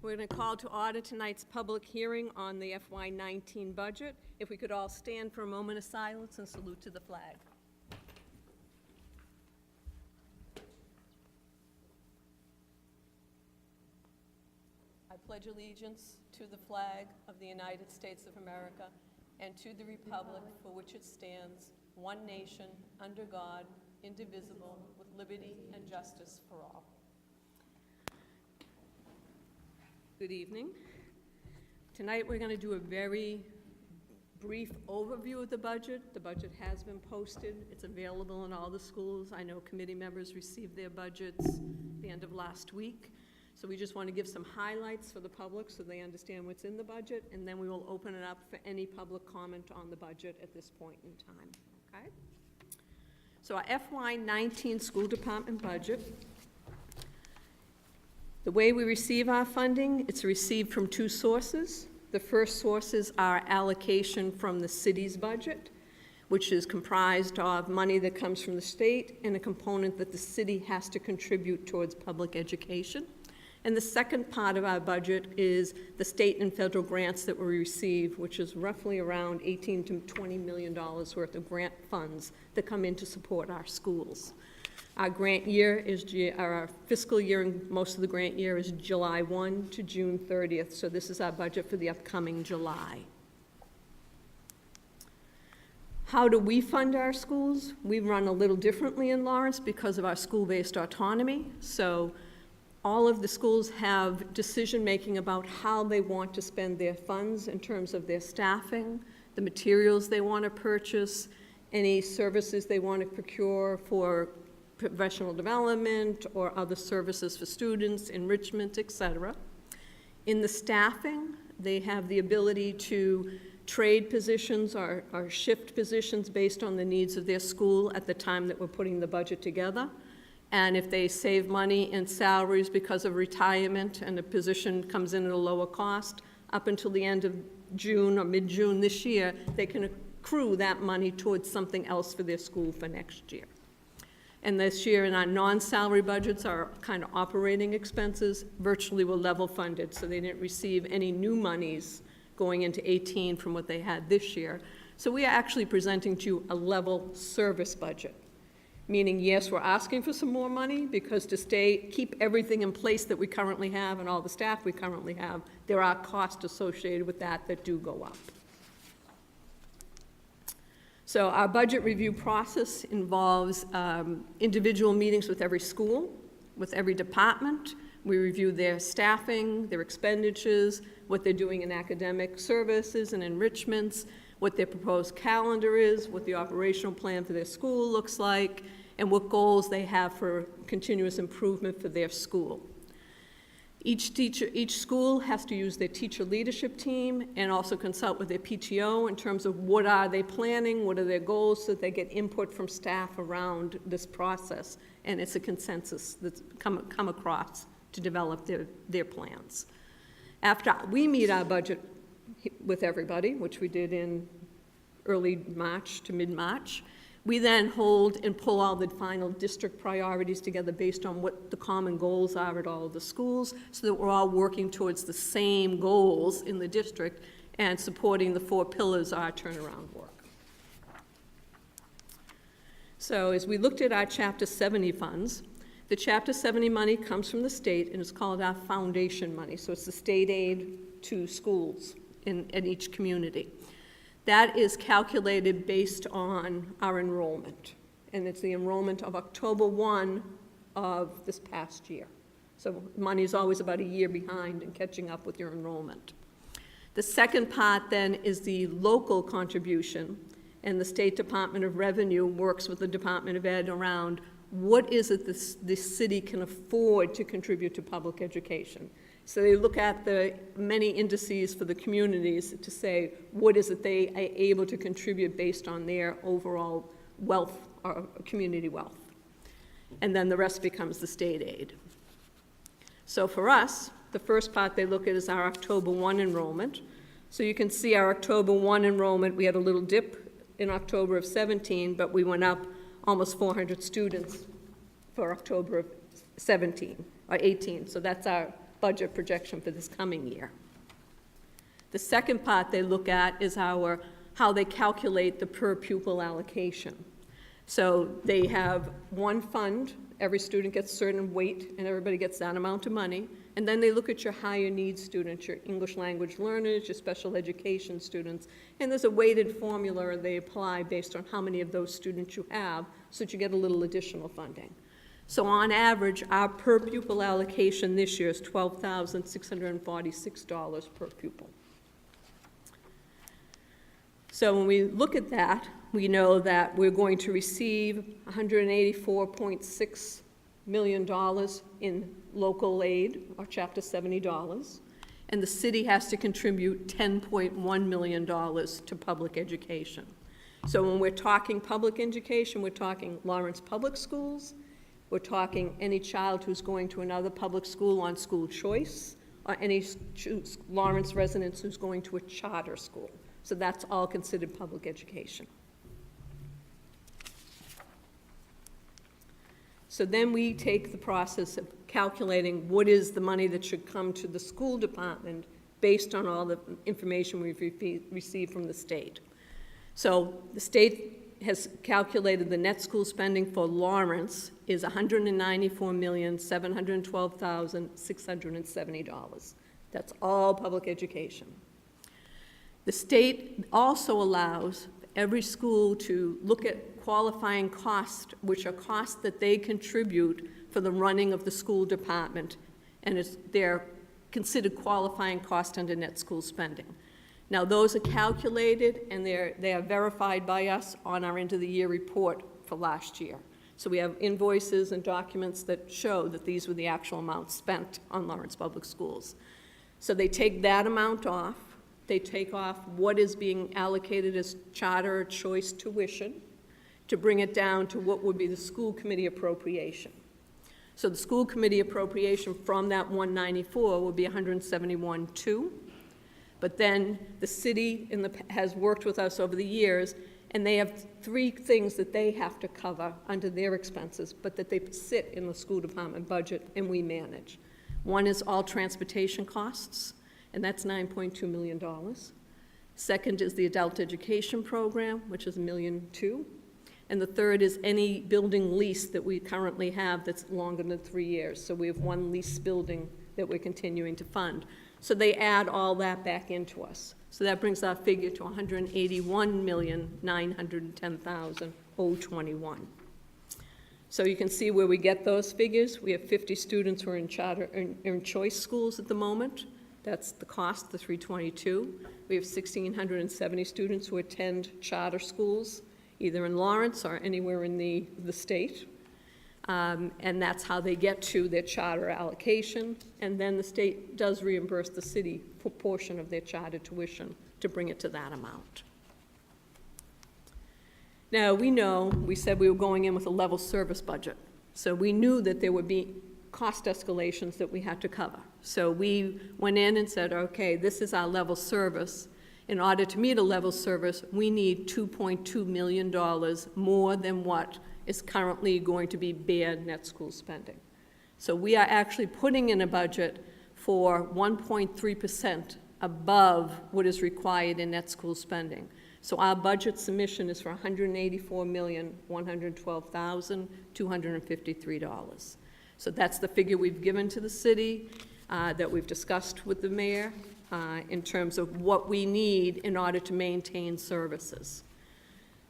We're going to call to order tonight's public hearing on the FY19 budget. If we could all stand for a moment of silence and salute to the flag. I pledge allegiance to the flag of the United States of America and to the republic for which it stands, one nation, under God, indivisible, with liberty and justice for all. Good evening. Tonight we're going to do a very brief overview of the budget. The budget has been posted. It's available in all the schools. I know committee members received their budgets at the end of last week. So we just want to give some highlights for the public so they understand what's in the budget, and then we will open it up for any public comment on the budget at this point in time. Okay? So our FY19 school department budget. The way we receive our funding, it's received from two sources. The first source is our allocation from the city's budget, which is comprised of money that comes from the state and a component that the city has to contribute towards public education. And the second part of our budget is the state and federal grants that we receive, which is roughly around $18 to $20 million worth of grant funds that come in to support our schools. Our grant year is, our fiscal year, and most of the grant year is July 1 to June 30th, so this is our budget for the upcoming July. How do we fund our schools? We run a little differently in Lawrence because of our school-based autonomy. So all of the schools have decision-making about how they want to spend their funds in terms of their staffing, the materials they want to purchase, any services they want to procure for professional development or other services for students, enrichment, etc. In the staffing, they have the ability to trade positions or shift positions based on the needs of their school at the time that we're putting the budget together. And if they save money in salaries because of retirement and a position comes in at a lower cost, up until the end of June or mid-June this year, they can accrue that money towards something else for their school for next year. And this year in our non-salary budgets, our kind of operating expenses virtually were level funded, so they didn't receive any new monies going into 18 from what they had this year. So we are actually presenting to you a level service budget, meaning yes, we're asking for some more money because to keep everything in place that we currently have and all the staff we currently have, there are costs associated with that do go up. So our budget review process involves individual meetings with every school, with every department. We review their staffing, their expenditures, what they're doing in academic services and enrichments, what their proposed calendar is, what the operational plan for their school looks like, and what goals they have for continuous improvement for their school. Each school has to use their teacher leadership team and also consult with their PTO in terms of what are they planning, what are their goals, so that they get input from staff around this process. And it's a consensus that's come across to develop their plans. After we meet our budget with everybody, which we did in early March to mid-March, we then hold and pull all the final district priorities together based on what the common goals are at all of the schools, so that we're all working towards the same goals in the district and supporting the 4 pillars of our turnaround work. So as we looked at our Chapter 70 funds, the Chapter 70 money comes from the state and it's called our foundation money. So it's the state aid to schools in each community. That is calculated based on our enrollment, and it's the enrollment of October 1 of this past year. So money is always about a year behind in catching up with your enrollment. The second part then is the local contribution, and the State Department of Revenue works with the Department of Ed around what is it this city can afford to contribute to public education. So they look at the many indices for the communities to say what is it they are able to contribute based on their overall wealth or community wealth. And then the rest becomes the state aid. So for us, the first part they look at is our October 1 enrollment. So you can see our October 1 enrollment, we had a little dip in October of 17, but we went up almost 400 students for October of 17 or 18. So that's our budget projection for this coming year. The second part they look at is how they calculate the per pupil allocation. So they have one fund, every student gets a certain weight, and everybody gets that amount of money. And then they look at your higher needs students, your English language learners, your special education students, and there's a weighted formula they apply based on how many of those students you have, so that you get a little additional funding. So on average, our per pupil allocation this year is $12,646 per pupil. So when we look at that, we know that we're going to receive $184.6 million in local aid, or Chapter 70 dollars, and the city has to contribute $10.1 million to public education. So when we're talking public education, we're talking Lawrence Public Schools, we're talking any child who's going to another public school on school choice, or any Lawrence residents who's going to a charter school. So that's all considered public education. So then we take the process of calculating what is the money that should come to the school department based on all the information we've received from the state. So the state has calculated the net school spending for Lawrence is $194,712,670. That's all public education. The state also allows every school to look at qualifying costs, which are costs that they contribute for the running of the school department, and they're considered qualifying costs under net school spending. Now, those are calculated, and they are verified by us on our end-of-the-year report for last year. So we have invoices and documents that show that these were the actual amounts spent on Lawrence Public Schools. So they take that amount off. They take off what is being allocated as charter or choice tuition to bring it down to what would be the school committee appropriation. So the school committee appropriation from that 194 would be 171.2. But then the city has worked with us over the years, and they have three things that they have to cover under their expenses, but that they sit in the school department budget and we manage. One is all transportation costs, and that's $9.2 million. Second is the adult education program, which is $1.2 million. And the third is any building lease that we currently have that's longer than 3 years. So we have one lease building that we're continuing to fund. So they add all that back into us. So that brings our figure to $181,910,021. So you can see where we get those figures. We have 50 students who are in charter, in choice schools at the moment. That's the cost, the 322. We have 1,670 students who attend charter schools, either in Lawrence or anywhere in the state. And that's how they get to their charter allocation. And then the state does reimburse the city for a portion of their charter tuition to bring it to that amount. Now, we said we were going in with a level service budget. So we knew that there would be cost escalations that we had to cover. So we went in and said, okay, this is our level service. In order to meet a level service, we need $2.2 million more than what is currently going to be bare net school spending. So we are actually putting in a budget for 1.3% above what is required in net school spending. So our budget submission is for $184,112,253. So that's the figure we've given to the city, that we've discussed with the mayor in terms of what we need in order to maintain services.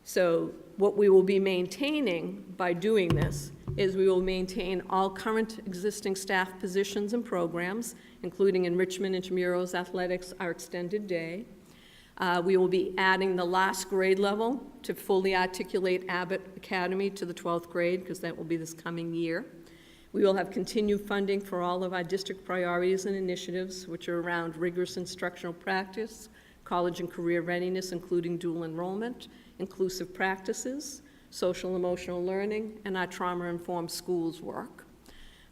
So what we will be maintaining by doing this is we will maintain all current existing staff positions and programs, including enrichment, intramurals, athletics, our extended day. We will be adding the last grade level to fully articulate Abbott Academy to the 12th grade, because that will be this coming year. We will have continued funding for all of our district priorities and initiatives, which are around rigorous instructional practice, college and career readiness, including dual enrollment, inclusive practices, social emotional learning, and our trauma-informed schools work.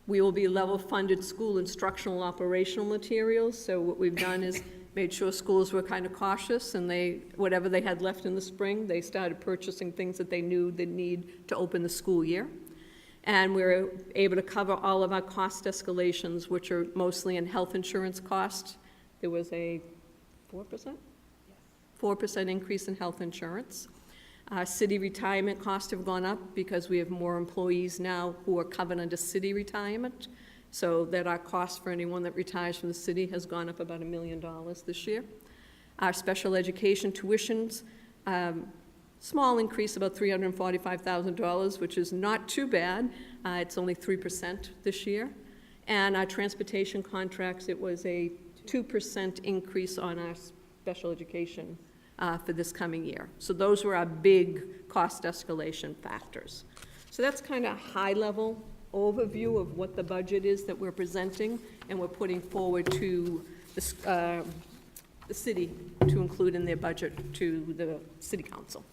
We will be level-funded school instructional operational materials. So what we've done is made sure schools were kind of cautious, and whatever they had left in the spring, they started purchasing things that they knew they'd need to open the school year. And we're able to cover all of our cost escalations, which are mostly in health insurance costs. There was a 4%? 4% increase in health insurance. City retirement costs have gone up because we have more employees now who are covered under city retirement, so that our cost for anyone that retires from the city has gone up about $1 million this year. Our special education tuitions, small increase, about $345,000, which is not too bad. It's only 3% this year. And our transportation contracts, it was a 2% increase on our special education for this coming year. So those were our big cost escalation factors. So that's kind of a high-level overview of what the budget is that we're presenting and we're putting forward to the city to include in their budget to the city council.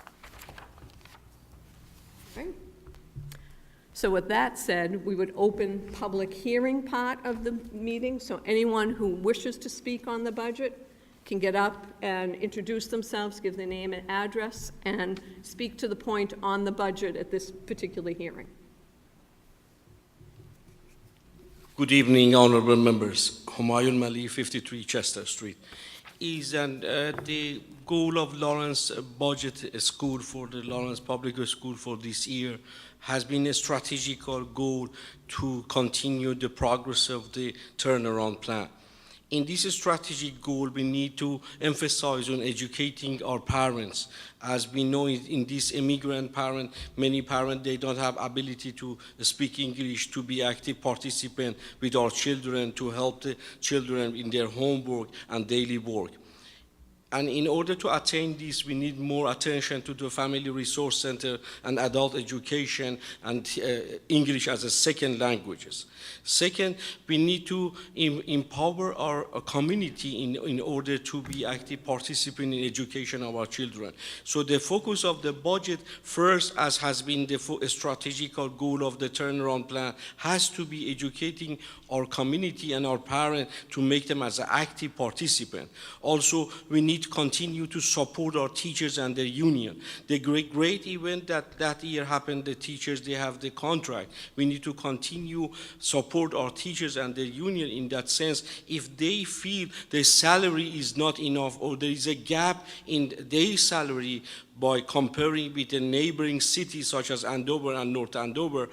Okay. So with that said, we would open public hearing part of the meeting, so anyone who wishes to speak on the budget can get up and introduce themselves, give their name and address, and speak to the point on the budget at this particular hearing. Good evening, honorable members. Humayun Mali, 53 Chester Street. The goal of Lawrence Budget School for the Lawrence Public School for this year has been a strategical goal to continue the progress of the turnaround plan. In this strategic goal, we need to emphasize on educating our parents. As we know, in this immigrant parent, many parents, they don't have ability to speak English, to be active participant with our children, to help the children in their homework and daily work. And in order to attain this, we need more attention to the Family Resource Center and adult education and English as a second languages. Second, we need to empower our community in order to be active participant in education of our children. So the focus of the budget first, as has been the strategical goal of the turnaround plan, has to be educating our community and our parents to make them as an active participant. Also, we need to continue to support our teachers and their union. The great event that year happened, the teachers, they have the contract. We need to continue support our teachers and their union in that sense. If they feel their salary is not enough or there is a gap in their salary by comparing with the neighboring cities such as Andover and North Andover,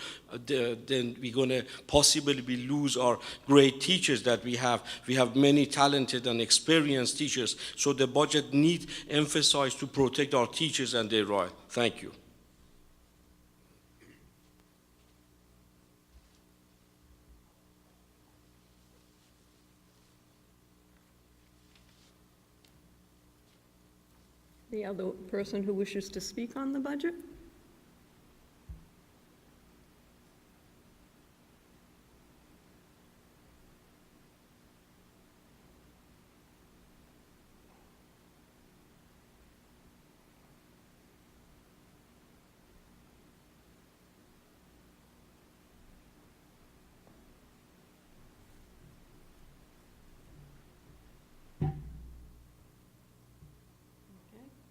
then we're going to possibly lose our great teachers that we have. We have many talented and experienced teachers. So the budget needs emphasize to protect our teachers and their rights. Thank you. The other person who wishes to speak on the budget?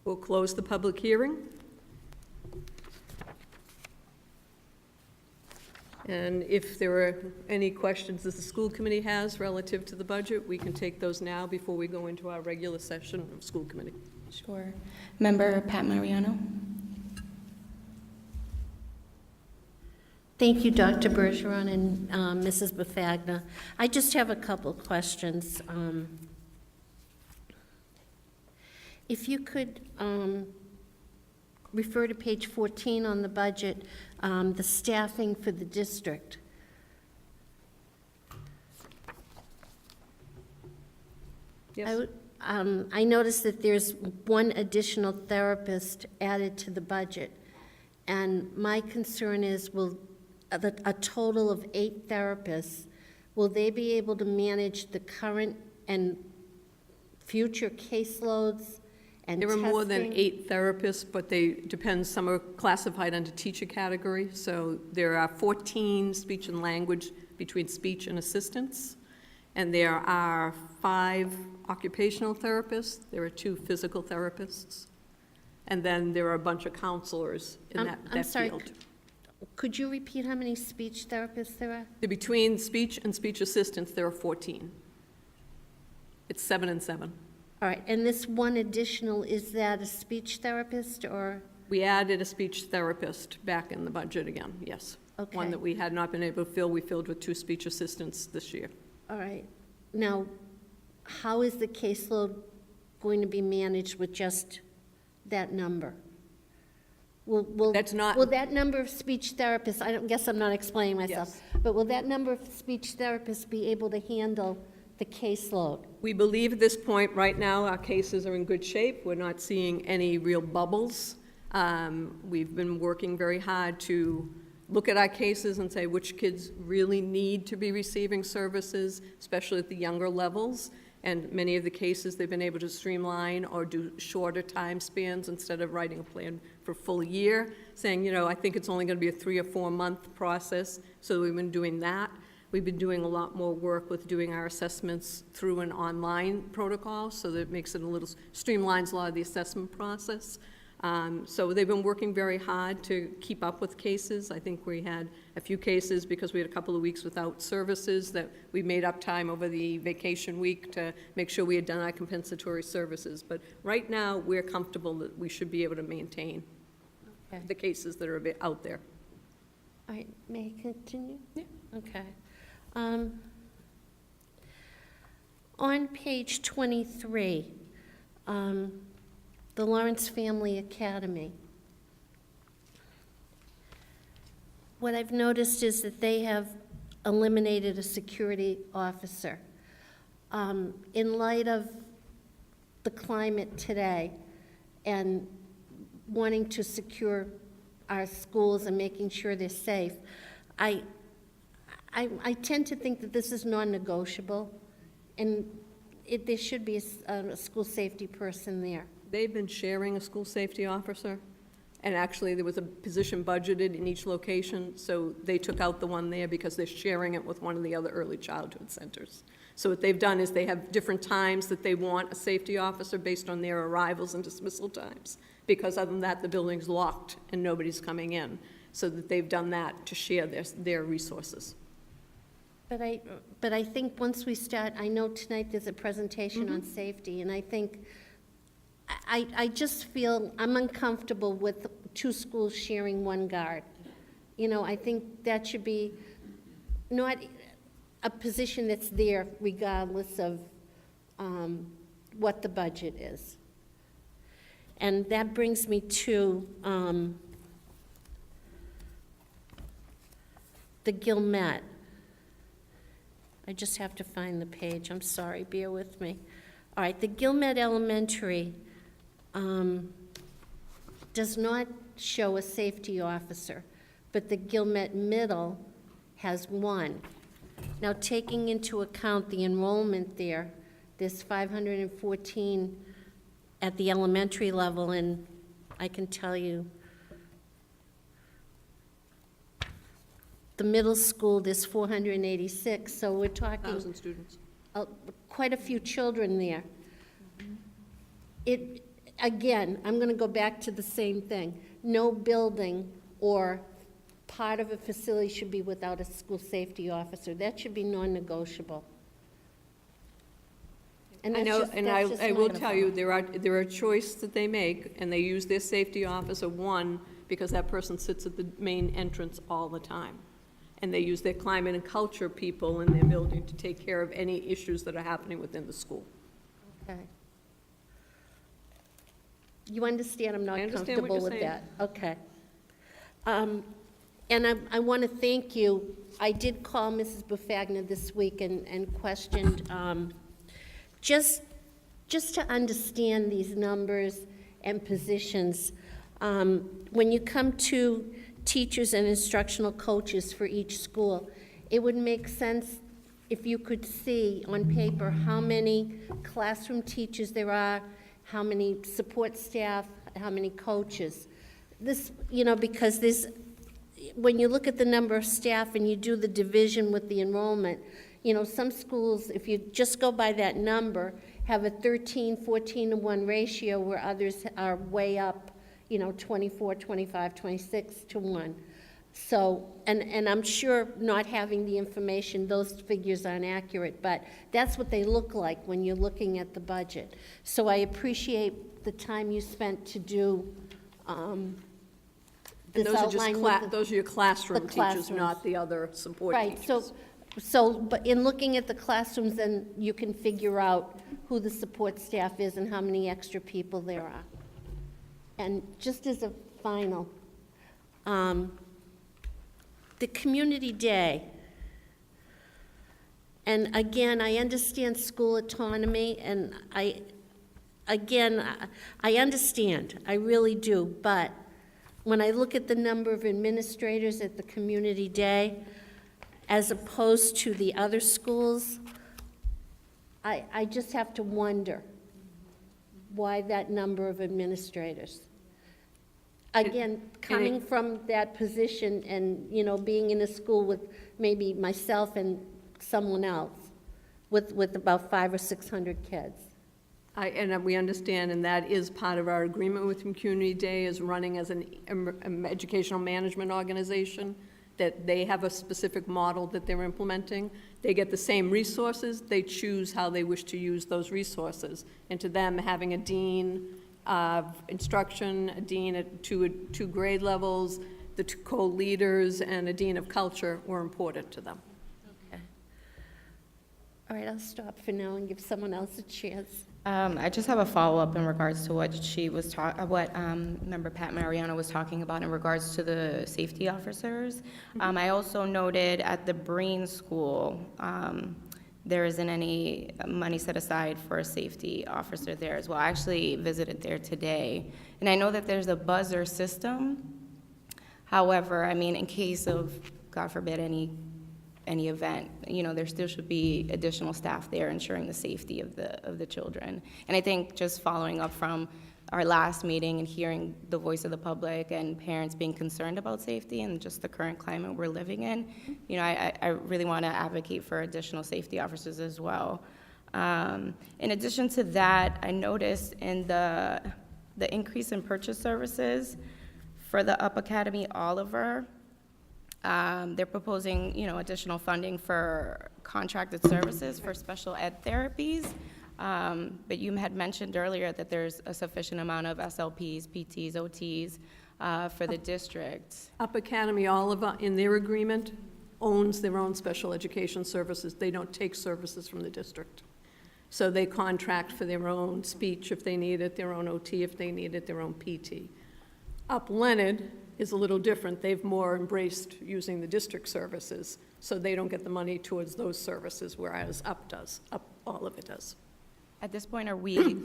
We'll close the public hearing. And if there are any questions that the school committee has relative to the budget, we can take those now before we go into our regular session of school committee. Sure. Member Pat Mariano. Thank you, Dr. Bergeron and Mrs. Bafagna. I just have a couple of questions. If you could refer to page 14 on the budget, the staffing for the district. Yes. I noticed that there's one additional therapist added to the budget, and my concern is, will a total of 8 therapists, will they be able to manage the current and future caseloads? And There are more than testing? 8 therapists, but they depend, some are classified under teacher category. So there are 14 speech and language between speech and assistance. And there are 5 occupational therapists. There are 2 physical therapists. And then there are a bunch of counselors in that I'm sorry, field. Could you repeat how many speech therapists there are? Between speech and speech assistants, there are 14. It's 7 and 7. All right, and this one additional, is that a speech therapist or? We added a speech therapist back in the budget again, yes. Okay. One that we had not been able to fill, we filled with 2 speech assistants this year. All right. Now, how is the caseload going to be managed with just that number? That's not- Will that number of speech therapists, I don't guess I'm not explaining myself, but will that number of speech therapists be able to handle the caseload? We believe at this point, right now, our cases are in good shape. We're not seeing any real bubbles. We've been working very hard to look at our cases and say which kids really need to be receiving services, especially at the younger levels. And many of the cases, they've been able to streamline or do shorter time spans instead of writing a plan for a full year, saying, you know, I think it's only going to be a 3 or 4 month process. So we've been doing that. We've been doing a lot more work with doing our assessments through an online protocol, so that it makes it a little, streamlines a lot of the assessment process. So they've been working very hard to keep up with cases. I think we had a few cases because we had a couple of weeks without services that we made up time over the vacation week to make sure we had done our compensatory services. But right now, we're comfortable that we should be able to maintain Okay. the cases that are out there. All right, may I continue? Yeah. Okay. On page 23, the Lawrence Family Academy. What I've noticed is that they have eliminated a security officer. In light of the climate today and wanting to secure our schools and making sure they're safe, I tend to think that this is non-negotiable, and there should be a school safety person there. They've been sharing a school safety officer, and actually there was a position budgeted in each location, so they took out the one there because they're sharing it with one of the other early childhood centers. So what they've done is they have different times that they want a safety officer based on their arrivals and dismissal times, because other than that, the building's locked and nobody's coming in, so that they've done that to share their resources. But I think once we start, I know tonight there's a presentation on safety, and I think, I just feel I'm uncomfortable with 2 schools sharing 1 guard. You know, I think that should be not a position that's there regardless of what the budget is. And that brings me to the Gilmet. I just have to find the page. I'm sorry, bear with me. All right, the Gilmet Elementary does not show a safety officer, but the Gilmet Middle has 1. Now, taking into account the enrollment there, there's 514 at the elementary level, and I can tell you, the middle school, there's 486, so we're talking 1,000 students. quite a few children there. Again, I'm going to go back to the same thing. No building or part of a facility should be without a school safety officer. That should be non-negotiable. I know, and I will tell you, there are choices that they make, and they use their safety officer, 1, because that person sits at the main entrance all the time. And they use their climate and culture people in their building to take care of any issues that are happening within the school. Okay. You understand I'm not I understand what comfortable you're with that? Okay. And I want to thank you. I did call Mrs. Bufagna this week and questioned, just to understand these numbers and positions. When you come to teachers and instructional coaches for each school, it would make sense if you could see on paper how many classroom teachers there are, how many support staff, how many coaches. This, you know, because there's, when you look at the number of staff and you do the division with the enrollment, you know, some schools, if you just go by that number, have a 13, 14 to 1 ratio, where others are way up, you know, 24, 25, 26 to 1. So, and I'm sure not having the information, those figures aren't accurate, but that's what they look like when you're looking at the budget. So I appreciate the time you spent to do And this those are just, outline with the... those are your classroom the teachers, classrooms. not the other support Right, teachers. but in looking at the classrooms, then you can figure out who the support staff is and how many extra people there are. And just as a final, the community day, and again, I understand school autonomy, and I understand, I really do, but when I look at the number of administrators at the community day, as opposed to the other schools, I just have to wonder why that number of administrators. Again, coming from that position and, you know, being in a school with maybe myself and someone else, with about 500 or 600 kids. And we understand, and that is part of our agreement with Community Day, is running as an educational management organization, that they have a specific model that they're implementing. They get the same resources, they choose how they wish to use those resources. And to them, having a dean of instruction, a dean at two grade levels, the two co-leaders, and a dean of culture were important to them. Okay. All right, I'll stop for now and give someone else a chance. I just have a follow-up in regards to what Member Pat Mariano was talking about in regards to the safety officers. I also noted at the Breen School, there isn't any money set aside for a safety officer there as well. I actually visited there today, and I know that there's a buzzer system. However, I mean, in case of, God forbid, any event, you know, there still should be additional staff there ensuring the safety of the children. And I think just following up from our last meeting and hearing the voice of the public and parents being concerned about safety and just the current climate we're living in, you know, I really want to advocate for additional safety officers as well. In addition to that, I noticed in the increase in purchase services for the Up Academy Oliver, they're proposing, you know, additional funding for contracted services for special ed therapies. But you had mentioned earlier that there's a sufficient amount of SLPs, PTs, OTs for the district. Up Academy Oliver, in their agreement, owns their own special education services. They don't take services from the district. So they contract for their own speech if they need it, their own OT if they need it, their own PT. Up Leonard is a little different. They've more embraced using the district services, so they don't get the money towards those services, whereas Up does. Up Oliver does. At this point, are we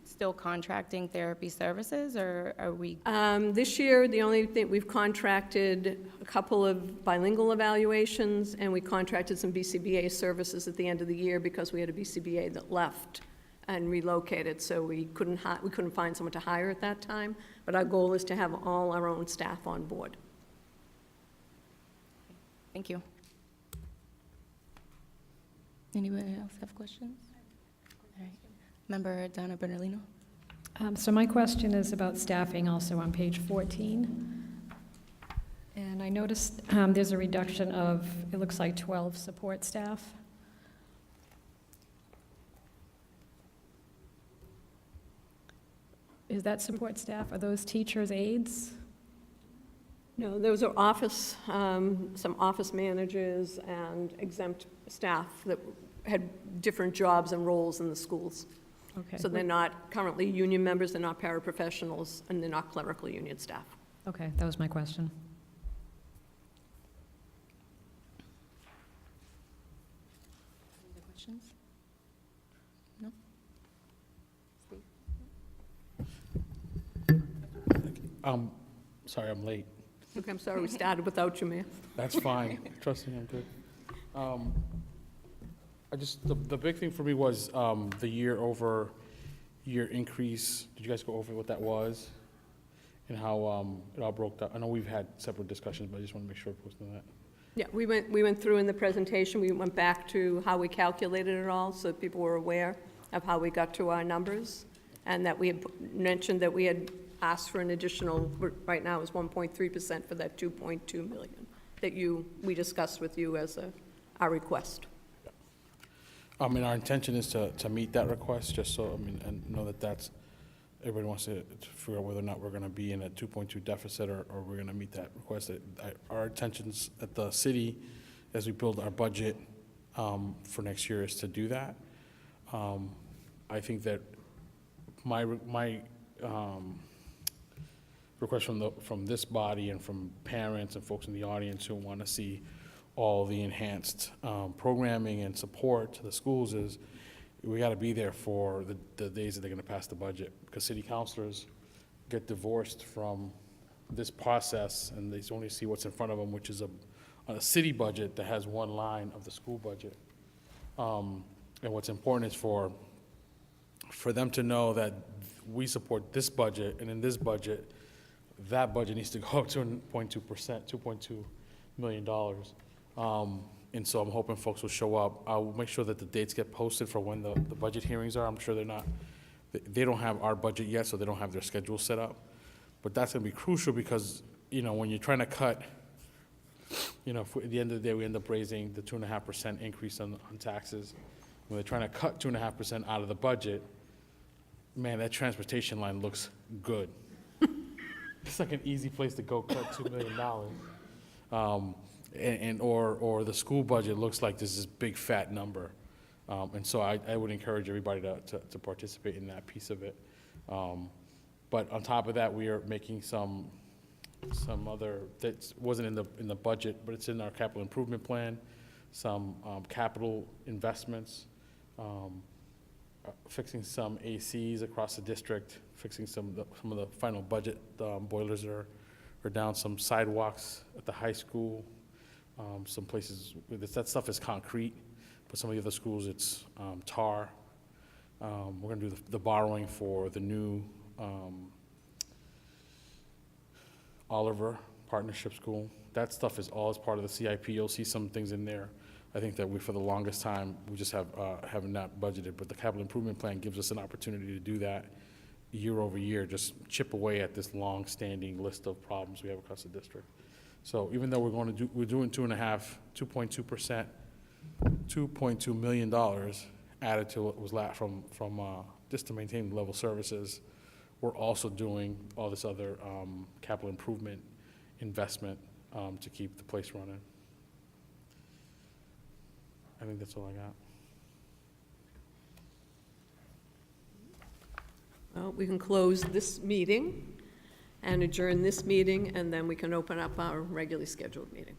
still contracting therapy services, or are we? This year, the only thing, we've contracted a couple of bilingual evaluations, and we contracted some BCBA services at the end of the year because we had a BCBA that left and relocated, so we couldn't find someone to hire at that time. But our goal is to have all our own staff on board. Thank you. Anybody else have questions? All right. Member Donna Bernardino. So my question is about staffing, also on page 14. And I noticed there's a reduction of, it looks like 12 support staff. Is that support staff? Are those teachers' aides? No, those are office, some office managers and exempt staff that had different jobs and roles in the schools. Okay. So they're not currently union members, they're not paraprofessionals, and they're not clerical union staff. Okay, that was my question. Any other questions? No? Steve? Sorry, I'm late. Okay, I'm sorry we started without you, Mayor. That's fine. Trust me, I'm good. The big thing for me was the year-over-year increase. Did you guys go over what that was and how it all broke down? I know we've had separate discussions, but I just want to make sure I posted that. Yeah, we went through in the presentation, we went back to how we calculated it all, so people were aware of how we got to our numbers, and that we had mentioned that we had asked for an additional, right now is 1.3% for that 2.2 million that we discussed with you as our request. Our intention is to meet that request, just so, and know that that's, everybody wants to figure out whether or not we're gonna be in a 2.2 deficit or we're gonna meet that request. Our intentions at the city, as we build our budget for next year, is to do that. I think that my request from this body and from parents and folks in the audience who want to see all the enhanced programming and support to the schools is we got to be there for the days that they're going to pass the budget, because city councilors get divorced from this process and they only see what's in front of them, which is a city budget that has one line of the school budget. And what's important is for them to know that we support this budget, and in this budget, that budget needs to go up to 0.2%, $2.2 million. And so I'm hoping folks will show up. I'll make sure that the dates get posted for when the budget hearings are. I'm sure they don't have our budget yet, so they don't have their schedule set up. But that's gonna be crucial because, when you're trying to cut, if at the end of the day, we end up raising the 2.5% increase on taxes. When they're trying to cut 2.5% out of the budget, man, that transportation line looks good. It's like an easy place to go cut $2 million. Or the school budget looks like this big fat number. And so I would encourage everybody to participate in that piece of it. But on top of that, we are making some other, that wasn't in the budget, but it's in our capital improvement plan, some capital investments, fixing some ACs across the district, fixing some of the final budget boilers are down, some sidewalks at the high school, some places, that stuff is concrete, but some of the other schools, it's tar. We're gonna do the borrowing for the new Oliver Partnership School. That stuff is all as part of the CIP. You'll see some things in there. I think that for the longest time, we just have not budgeted, but the capital improvement plan gives us an opportunity to do that year over year, just chip away at this long-standing list of problems we have across the district. So even though we're doing 2.2%, $2.2 million added to what was from just to maintain level services, we're also doing all this other capital improvement investment to keep the place running. I think that's all I got. Well, we can close this meeting and adjourn this meeting, and then we can open up our regularly scheduled meeting.